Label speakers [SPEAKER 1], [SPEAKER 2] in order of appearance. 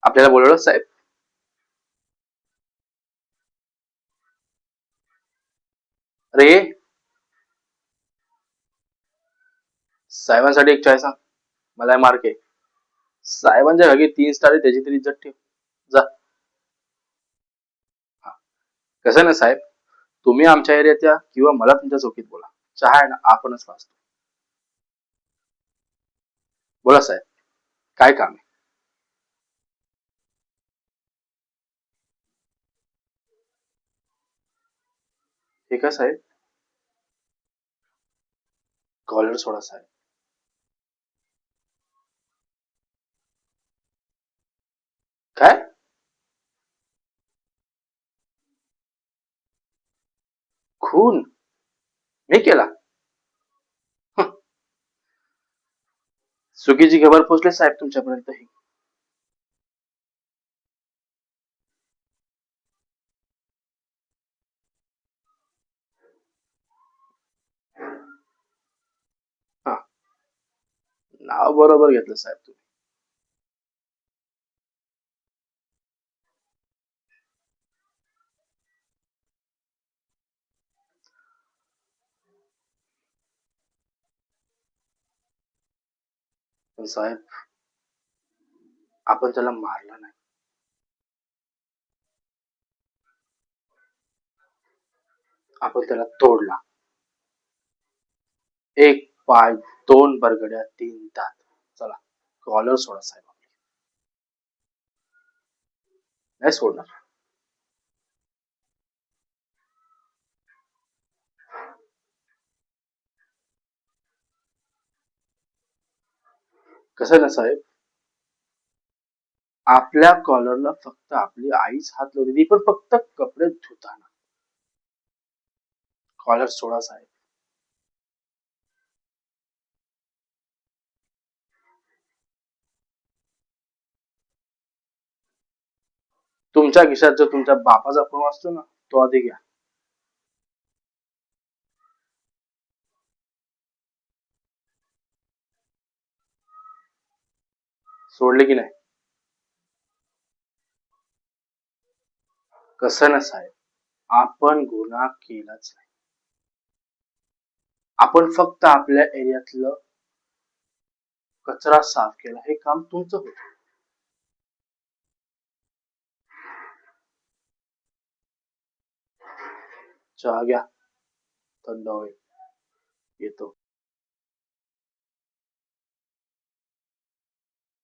[SPEAKER 1] आपल्याला बोलवलं साहेब? अरे साहेबांसाठी एक चाय सांग. मला मार्क आहे. साहेबांच्या घरी 3 स्टार आहे, त्याची तरी इज्जत ठेव. जा. हा. कसं ना साहेब, तुम्ही आमच्या एरियात या किंवा मला तुमच्या चौकीत बोला. चहा आहे ना आपणच वाचतो. बोला साहेब, काय काम आहे? हे का साहेब? कॉलर सोडा साहेब. काय? खून? मी केला? हं, चुकीची खबर पोहोचली साहेब तुमच्यापर्यंत ही. हा, नाव बरोबर घेतलं साहेब तुम्ही. पण साहेब, आपण त्याला मारलं नाही. आपण त्याला तोडला. एक पाय, 2 बरगड्या, 3 दात. चला, कॉलर सोडा साहेब. नाही सोडणार. कसं ना साहेब, आपल्या कॉलरला फक्त आपली आईच हात लावली, ती पण फक्त कपडे धुताना. कॉलर सोडा साहेब. तुमच्या खिशात जो तुमच्या बापाचा फोन असतो ना, तो आधी घ्या. सोडले की नाही? कसं ना साहेब, आपण गुन्हा केलाच नाही. आपण फक्त आपल्या एरियातलं कचरा साफ केला, हे काम तुमचं होतं. चहा घ्या, थंड होईल. येतो.